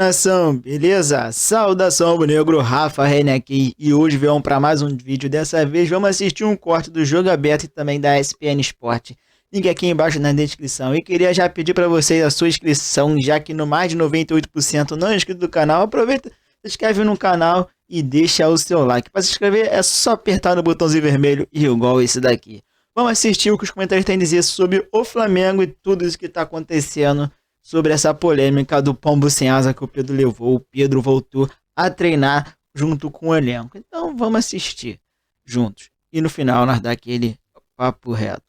Nação, beleza? Saudação rubro-negro, Rafa Reine aqui e hoje vamos para mais um vídeo. Dessa vez vamos assistir um corte do Jogo Aberto e também da ESPN Sport. Link aqui embaixo na descrição. E queria já pedir para vocês a sua inscrição, já que no mais de 98% não é inscrito do canal. Aproveita, se inscreve no canal e deixa o seu like. Para se inscrever é só apertar no botãozinho vermelho e igual esse daqui. Vamos assistir o que os comentários têm a dizer sobre o Flamengo e tudo isso que está acontecendo. Sobre essa polêmica do pombo sem asa que o Pedro levou. O Pedro voltou a treinar junto com o elenco. Então vamos assistir juntos. E no final nós dá aquele papo reto.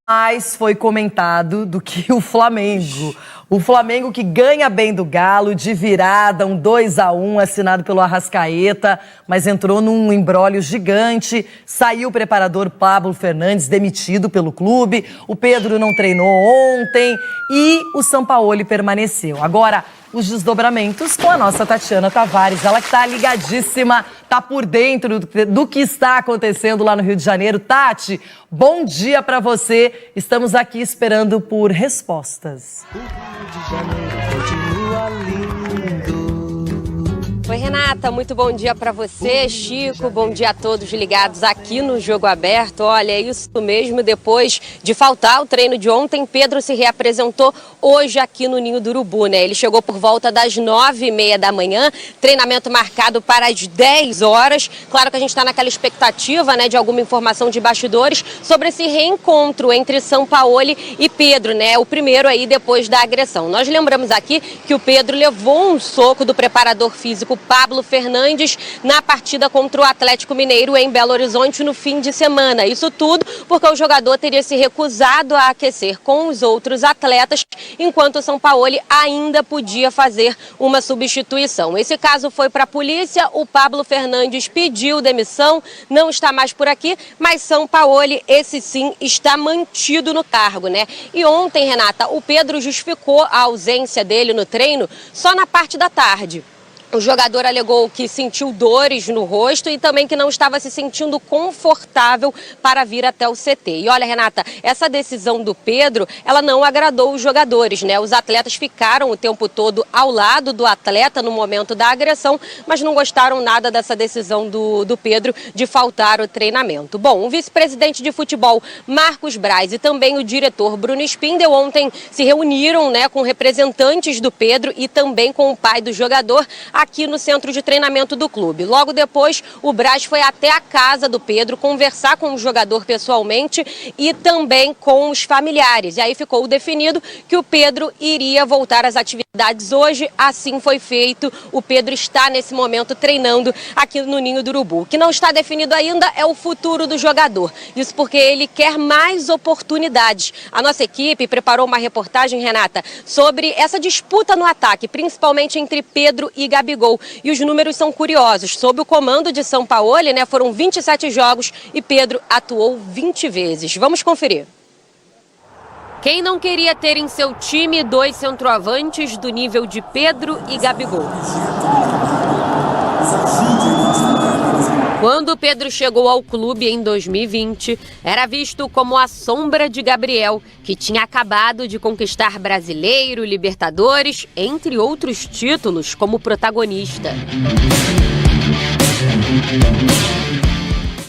Mais foi comentado do que o Flamengo. O Flamengo que ganha bem do Galo, de virada, um 2-1 assinado pelo Arrascaeta, mas entrou num imbróglio gigante. Saiu o preparador Pablo Fernandes, demitido pelo clube. O Pedro não treinou ontem e o Sampaoli permaneceu. Agora, os desdobramentos com a nossa Tatiana Tavares. Ela que está ligadíssima, está por dentro do que está acontecendo lá no Rio de Janeiro. Tati, bom dia para você. Estamos aqui esperando por respostas. O Rio de Janeiro continua lindo. Oi, Renata, muito bom dia para você, Chico, bom dia a todos ligados aqui no Jogo Aberto. Olha, é isso mesmo, depois de faltar o treino de ontem, Pedro se reapresentou hoje aqui no Ninho do Urubu, né? Ele chegou por volta das 9h30 da manhã, treinamento marcado para as 10 horas. Claro que a gente está naquela expectativa, né, de alguma informação de bastidores sobre esse reencontro entre Sampaoli e Pedro, né? O primeiro aí depois da agressão. Nós lembramos aqui que o Pedro levou um soco do preparador físico Pablo Fernandes na partida contra o Atlético Mineiro em Belo Horizonte no fim de semana. Isso tudo porque o jogador teria se recusado a aquecer com os outros atletas, enquanto o Sampaoli ainda podia fazer uma substituição. Esse caso foi para a polícia, o Pablo Fernandes pediu demissão, não está mais por aqui, mas Sampaoli, esse sim, está mantido no cargo, né? E ontem, Renata, o Pedro justificou a ausência dele no treino só na parte da tarde. O jogador alegou que sentiu dores no rosto e também que não estava se sentindo confortável para vir até o CT. E olha, Renata, essa decisão do Pedro, ela não agradou os jogadores, né? Os atletas ficaram o tempo todo ao lado do atleta no momento da agressão, mas não gostaram nada dessa decisão do Pedro de faltar o treinamento. Bom, o vice-presidente de futebol, Marcos Braz, e também o diretor Bruno Spindel ontem se reuniram, né, com representantes do Pedro e também com o pai do jogador, aqui no centro de treinamento do clube. Logo depois, o Braz foi até a casa do Pedro conversar com o jogador pessoalmente e também com os familiares. E aí ficou definido que o Pedro iria voltar às atividades hoje, assim foi feito. O Pedro está nesse momento treinando aqui no Ninho do Urubu. O que não está definido ainda é o futuro do jogador. Isso porque ele quer mais oportunidades. A nossa equipe preparou uma reportagem, Renata, sobre essa disputa no ataque, principalmente entre Pedro e Gabigol. E os números são curiosos. Sob o comando de Sampaoli, né, foram 27 jogos e Pedro atuou 20 vezes. Vamos conferir. Quem não queria ter em seu time dois centroavantes do nível de Pedro e Gabigol? Quando Pedro chegou ao clube em 2020, era visto como a sombra de Gabriel, que tinha acabado de conquistar Brasileiro, Libertadores, entre outros títulos, como protagonista.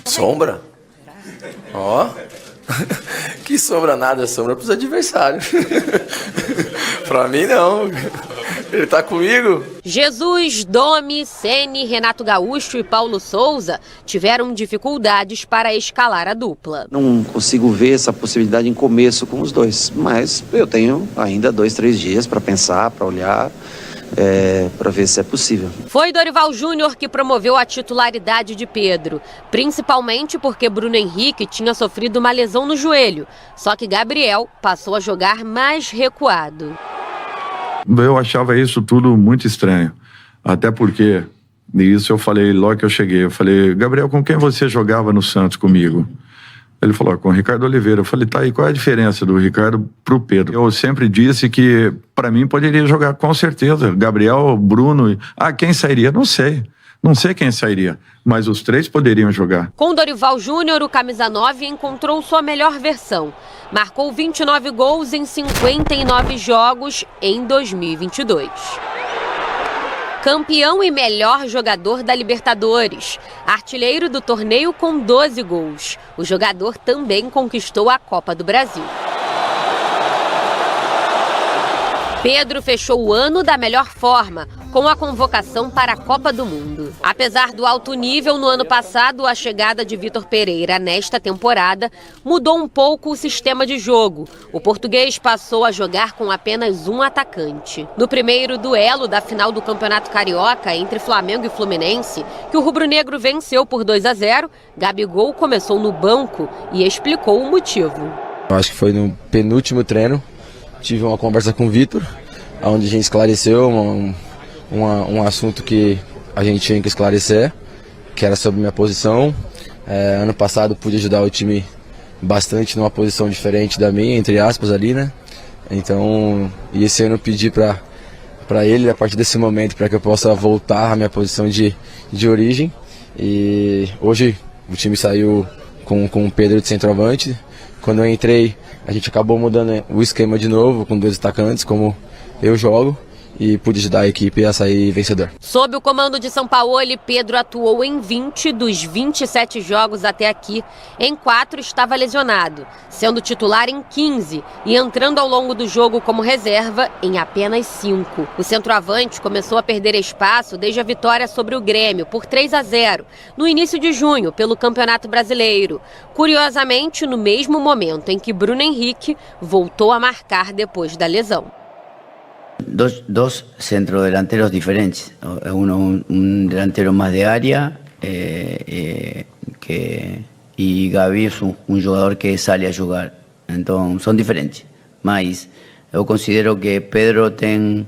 Sombra? Ó, que sombra nada, sombra pros adversários. Pra mim não. Ele tá comigo? Jesus, Domi, Ceni, Renato Gaúcho e Paulo Souza tiveram dificuldades para escalar a dupla. Não consigo ver essa possibilidade em começo com os dois, mas eu tenho ainda 2-3 dias para pensar, para olhar, para ver se é possível. Foi Dorival Júnior que promoveu a titularidade de Pedro, principalmente porque Bruno Henrique tinha sofrido uma lesão no joelho, só que Gabriel passou a jogar mais recuado. Eu achava isso tudo muito estranho, até porque, isso eu falei logo que eu cheguei, eu falei, Gabriel, com quem você jogava no Santos comigo? Ele falou, com o Ricardo Oliveira. Eu falei, tá, e qual é a diferença do Ricardo pro Pedro? Eu sempre disse que, para mim, poderia jogar com certeza, Gabriel, Bruno, quem sairia? Não sei. Não sei quem sairia, mas os três poderiam jogar. Com Dorival Júnior, o camisa 9 encontrou sua melhor versão. Marcou 29 gols em 59 jogos em 2022. Campeão e melhor jogador da Libertadores. Artilheiro do torneio com 12 gols. O jogador também conquistou a Copa do Brasil. Pedro fechou o ano da melhor forma, com a convocação para a Copa do Mundo. Apesar do alto nível no ano passado, a chegada de Vitor Pereira nesta temporada mudou um pouco o sistema de jogo. O português passou a jogar com apenas um atacante. No primeiro duelo da final do Campeonato Carioca entre Flamengo e Fluminense, que o rubro-negro venceu por 2-0, Gabigol começou no banco e explicou o motivo. Acho que foi no penúltimo treino. Tive uma conversa com o Vitor, onde a gente esclareceu um assunto que a gente tinha que esclarecer, que era sobre minha posição. Ano passado pude ajudar o time bastante numa posição diferente da minha, entre aspas ali, né? Então, e esse ano eu pedi para ele, a partir desse momento, para que eu possa voltar à minha posição de origem. E hoje o time saiu com o Pedro de centroavante. Quando eu entrei, a gente acabou mudando o esquema de novo, com 2 atacantes, como eu jogo, e pude ajudar a equipe a sair vencedor. Sob o comando de Sampaoli, Pedro atuou em 20 dos 27 jogos até aqui. Em 4 estava lesionado, sendo titular em 15 e entrando ao longo do jogo como reserva em apenas 5. O centroavante começou a perder espaço desde a vitória sobre o Grêmio por 3-0, no início de junho, pelo Campeonato Brasileiro. Curiosamente, no mesmo momento em que Bruno Henrique voltou a marcar depois da lesão. Dos centrodelanteros diferentes. Uno un delantero más de área y Gaby es un jogador que sale a jugar. Entonces son diferentes. Mas yo considero que Pedro tem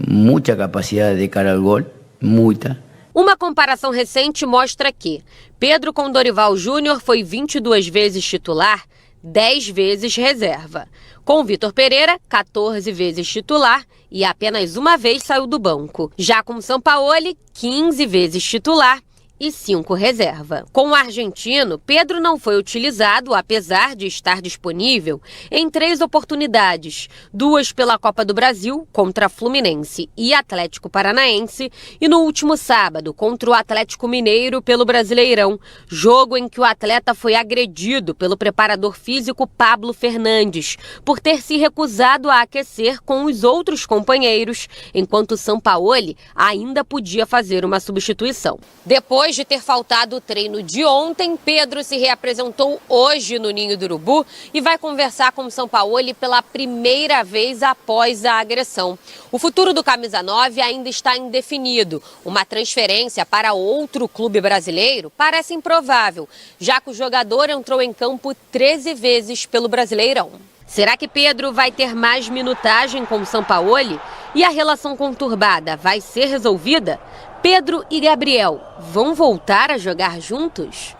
mucha capacidad de cara al gol, muita. Uma comparação recente mostra que Pedro com Dorival Júnior foi 22 vezes titular, 10 vezes reserva. Com Vitor Pereira, 14 vezes titular e apenas uma vez saiu do banco. Já com Sampaoli, 15 vezes titular e 5 reserva. Com o argentino, Pedro não foi utilizado, apesar de estar disponível, em 3 oportunidades. 2 pela Copa do Brasil, contra Fluminense e Atlético Paranaense, e no último sábado, contra o Atlético Mineiro pelo Brasileirão, jogo em que o atleta foi agredido pelo preparador físico Pablo Fernandes, por ter se recusado a aquecer com os outros companheiros, enquanto Sampaoli ainda podia fazer uma substituição. Depois de ter faltado o treino de ontem, Pedro se reapresentou hoje no Ninho do Urubu e vai conversar com o Sampaoli pela primeira vez após a agressão. O futuro do camisa 9 ainda está indefinido. Uma transferência para outro clube brasileiro parece improvável, já que o jogador entrou em campo 13 vezes pelo Brasileirão. Será que Pedro vai ter mais minutagem com o Sampaoli? E a relação conturbada vai ser resolvida? Pedro e Gabriel vão voltar a jogar juntos?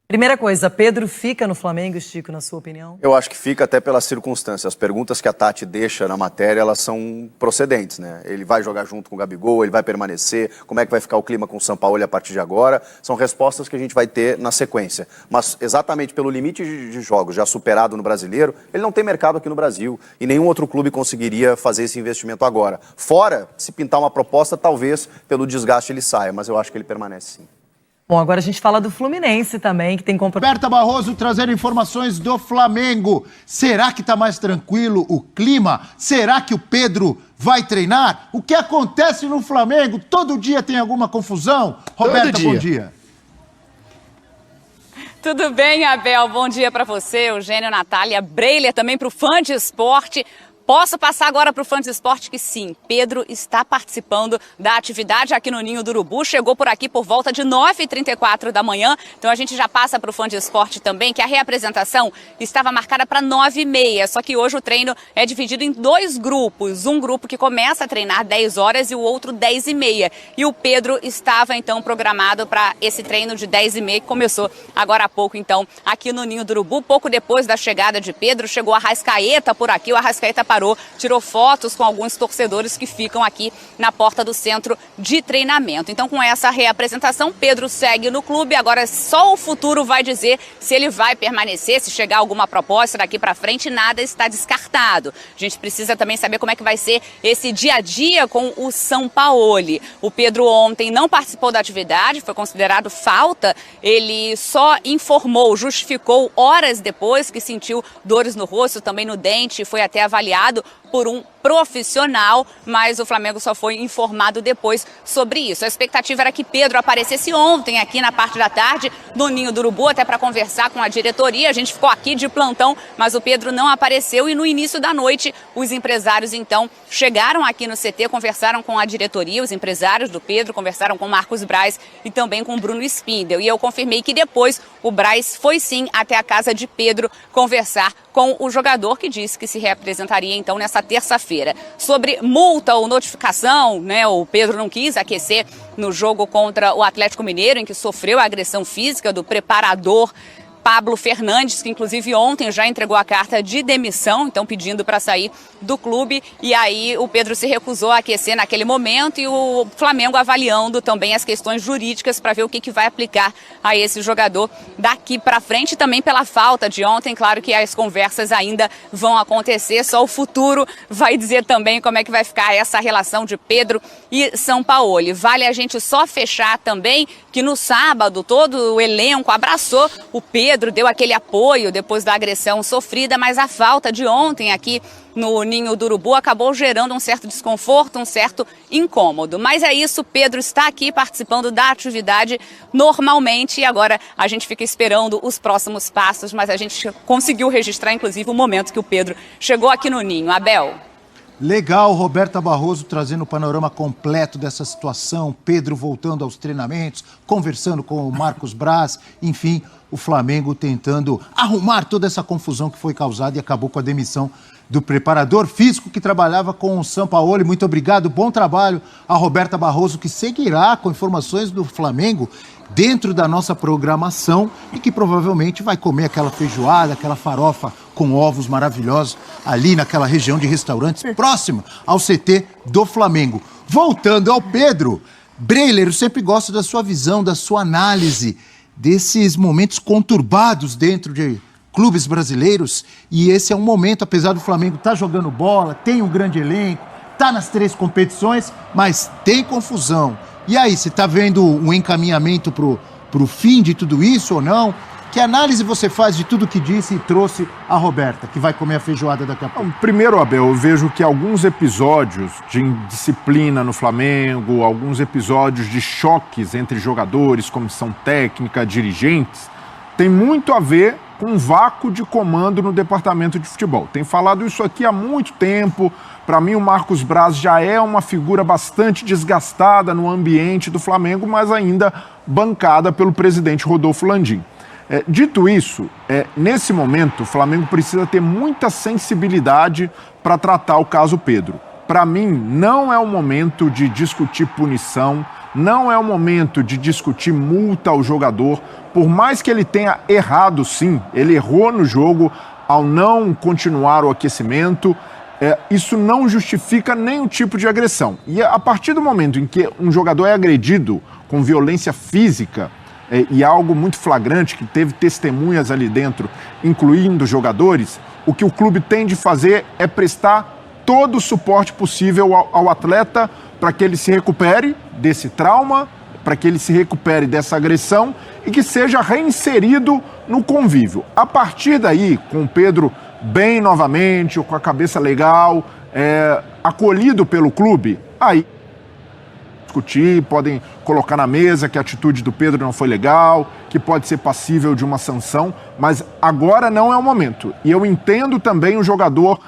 Primeira coisa, Pedro fica no Flamengo, Chico, na sua opinião? Eu acho que fica até pelas circunstâncias. As perguntas que a Tati deixa na matéria, elas são procedentes, né? Ele vai jogar junto com o Gabigol, ele vai permanecer, como é que vai ficar o clima com o Sampaoli a partir de agora? São respostas que a gente vai ter na sequência. Mas exatamente pelo limite de jogos já superado no Brasileiro, ele não tem mercado aqui no Brasil e nenhum outro clube conseguiria fazer esse investimento agora. Fora, se pintar uma proposta, talvez pelo desgaste ele saia, mas eu acho que ele permanece sim. Bom, agora a gente fala do Fluminense também, que tem Berta Barroso trazendo informações do Flamengo. Será que está mais tranquilo o clima? Será que o Pedro vai treinar? O que acontece no Flamengo? Todo dia tem alguma confusão? Roberta, bom dia. Tudo bem, Abel? Bom dia para você, Eugênio, Natália, Breiler, também para o Fã de Esporte. Posso passar agora para o Fã de Esporte que sim, Pedro está participando da atividade aqui no Ninho do Urubu, chegou por aqui por volta de 9h34 da manhã, então a gente já passa para o Fã de Esporte também que a reapresentação estava marcada para 9h30, só que hoje o treino é dividido em 2 grupos, um grupo que começa a treinar 10 horas e o outro 10h30, e o Pedro estava então programado para esse treino de 10h30 que começou agora há pouco então aqui no Ninho do Urubu. Pouco depois da chegada de Pedro, chegou a Arrascaeta por aqui, o Arrascaeta preparou, tirou fotos com alguns torcedores que ficam aqui na porta do centro de treinamento. Então, com essa reapresentação, Pedro segue no clube. Agora, só o futuro vai dizer se ele vai permanecer, se chegar alguma proposta daqui para frente, nada está descartado. A gente precisa também saber como é que vai ser esse dia a dia com o Sampaoli. O Pedro ontem não participou da atividade, foi considerado falta. Ele só informou, justificou horas depois que sentiu dores no rosto, também no dente, foi até avaliado por um profissional, mas o Flamengo só foi informado depois sobre isso. A expectativa era que Pedro aparecesse ontem aqui na parte da tarde no Ninho do Urubu, até para conversar com a diretoria. A gente ficou aqui de plantão, mas o Pedro não apareceu e no início da noite os empresários então chegaram aqui no CT, conversaram com a diretoria, os empresários do Pedro, conversaram com Marcos Braz e também com Bruno Spindel. E eu confirmei que depois o Braz foi sim até a casa de Pedro conversar com o jogador, que disse que se reapresentaria então nessa terça-feira. Sobre multa ou notificação, né, o Pedro não quis aquecer no jogo contra o Atlético Mineiro, em que sofreu a agressão física do preparador Pablo Fernandes, que inclusive ontem já entregou a carta de demissão, então pedindo para sair do clube. E aí o Pedro se recusou a aquecer naquele momento e o Flamengo avaliando também as questões jurídicas para ver o que vai aplicar a esse jogador daqui para frente. Também pela falta de ontem, claro que as conversas ainda vão acontecer, só o futuro vai dizer também como é que vai ficar essa relação de Pedro e Sampaoli. Vale a gente só fechar também que no sábado todo o elenco abraçou o Pedro, deu aquele apoio depois da agressão sofrida, mas a falta de ontem aqui no Ninho do Urubu acabou gerando um certo desconforto, um certo incômodo. Mas é isso, Pedro está aqui participando da atividade normalmente e agora a gente fica esperando os próximos passos, mas a gente conseguiu registrar inclusive o momento que o Pedro chegou aqui no Ninho. Abel. Legal, Roberta Barroso trazendo o panorama completo dessa situação, Pedro voltando aos treinamentos, conversando com o Marcos Braz, enfim, o Flamengo tentando arrumar toda essa confusão que foi causada e acabou com a demissão do preparador físico que trabalhava com o Sampaoli. Muito obrigado, bom trabalho a Roberta Barroso, que seguirá com informações do Flamengo dentro da nossa programação e que provavelmente vai comer aquela feijoada, aquela farofa com ovos maravilhosos ali naquela região de restaurantes próxima ao CT do Flamengo. Voltando ao Pedro, Breiler, eu sempre gosto da sua visão, da sua análise desses momentos conturbados dentro de clubes brasileiros, e esse é um momento, apesar do Flamengo estar jogando bola, tem um grande elenco, está nas 3 competições, mas tem confusão. E aí, você está vendo um encaminhamento pro fim de tudo isso ou não? Que análise você faz de tudo que disse e trouxe a Roberta, que vai comer a feijoada daqui a pouco? Primeiro, Abel, eu vejo que alguns episódios de indisciplina no Flamengo, alguns episódios de choques entre jogadores, comissão técnica, dirigentes, tem muito a ver com um vácuo de comando no departamento de futebol. Tem falado isso aqui há muito tempo. Para mim, o Marcos Braz já é uma figura bastante desgastada no ambiente do Flamengo, mas ainda bancada pelo presidente Rodolfo Landim. Dito isso, nesse momento, o Flamengo precisa ter muita sensibilidade para tratar o caso Pedro. Para mim, não é o momento de discutir punição, não é o momento de discutir multa ao jogador, por mais que ele tenha errado, sim, ele errou no jogo ao não continuar o aquecimento, isso não justifica nenhum tipo de agressão. E a partir do momento em que um jogador é agredido com violência física, e algo muito flagrante, que teve testemunhas ali dentro, incluindo jogadores, o que o clube tem de fazer é prestar todo o suporte possível ao atleta para que ele se recupere desse trauma, para que ele se recupere dessa agressão e que seja reinserido no convívio. A partir daí, com o Pedro bem novamente, ou com a cabeça legal, acolhido pelo clube, aí discutir, podem colocar na mesa que a atitude do Pedro não foi legal, que pode ser passível de uma sanção, mas agora não é o momento. E eu entendo também o jogador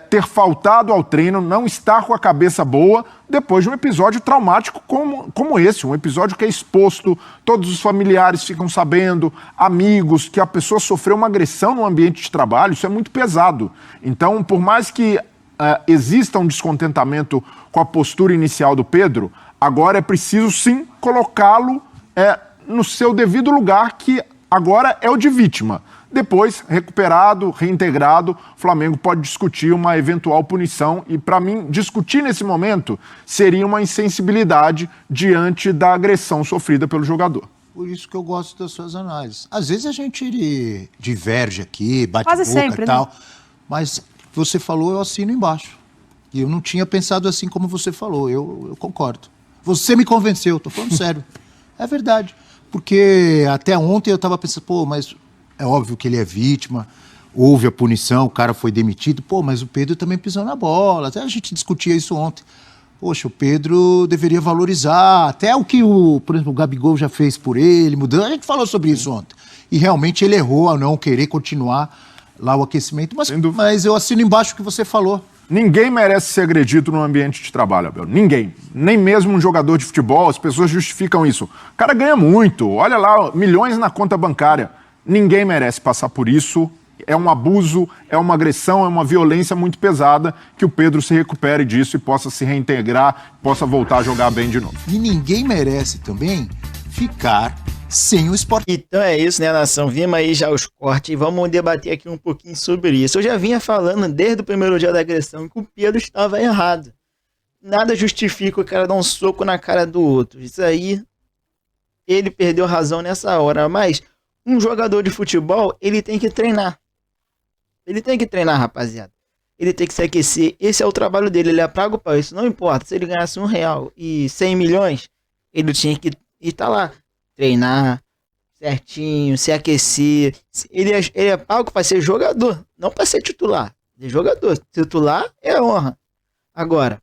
ter faltado ao treino, não estar com a cabeça boa depois de um episódio traumático como esse, um episódio que é exposto, todos os familiares ficam sabendo, amigos, que a pessoa sofreu uma agressão no ambiente de trabalho, isso é muito pesado. Então, por mais que exista um descontentamento com a postura inicial do Pedro, agora é preciso sim colocá-lo no seu devido lugar, que agora é o de vítima. Depois, recuperado, reintegrado, o Flamengo pode discutir uma eventual punição e, para mim, discutir nesse momento seria uma insensibilidade diante da agressão sofrida pelo jogador. Por isso que eu gosto das suas análises. Às vezes a gente diverge aqui, bate Quase boca sempre, e tal, né? mas você falou, eu assino embaixo. E eu não tinha pensado assim como você falou, eu concordo. Você me convenceu, tô falando sério. É verdade. Porque até ontem eu estava pensando, pô, mas é óbvio que ele é vítima, houve a punição, o cara foi demitido, pô, mas o Pedro também pisou na bola. Até a gente discutia isso ontem. Poxa, o Pedro deveria valorizar, até o que, por exemplo, o Gabigol já fez por ele, mudando. A gente falou sobre isso ontem. E realmente ele errou ao não querer continuar lá o aquecimento. Mas eu assino embaixo o que você falou. Ninguém merece ser agredido no ambiente de trabalho, Abel. Ninguém. Nem mesmo um jogador de futebol, as pessoas justificam isso. O cara ganha muito, olha lá, milhões na conta bancária. Ninguém merece passar por isso. É um abuso, é uma agressão, é uma violência muito pesada. Que o Pedro se recupere disso e possa se reintegrar, possa voltar a jogar bem de novo. E ninguém merece também ficar sem o esporte. Então é isso, né, nação? Vimos aí já os cortes e vamos debater aqui um pouquinho sobre isso. Eu já vinha falando desde o primeiro dia da agressão que o Pedro estava errado. Nada justifica o cara dar um soco na cara do outro. Isso aí, ele perdeu razão nessa hora. Mas um jogador de futebol, ele tem que treinar. Ele tem que treinar, rapaziada. Ele tem que se aquecer. Esse é o trabalho dele. Ele é pago para isso. Não importa. Se ele ganhasse R$1 e 100 milhões, ele tinha que estar lá. Treinar certinho, se aquecer. Ele é pago para ser jogador, não para ser titular. Ele é jogador. Titular é honra. Agora,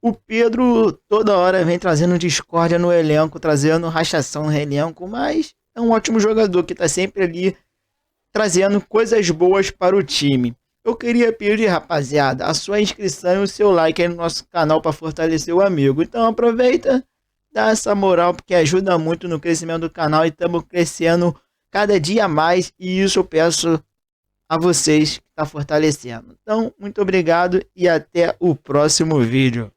o Pedro toda hora vem trazendo discórdia no elenco, trazendo rachação no elenco, mas é um ótimo jogador que está sempre ali trazendo coisas boas para o time. Eu queria pedir, rapaziada, a sua inscrição e o seu like aí no nosso canal para fortalecer o amigo. Então aproveita, dá essa moral, porque ajuda muito no crescimento do canal e estamos crescendo cada dia mais. E isso eu peço a vocês que estão fortalecendo. Então, muito obrigado e até o próximo vídeo.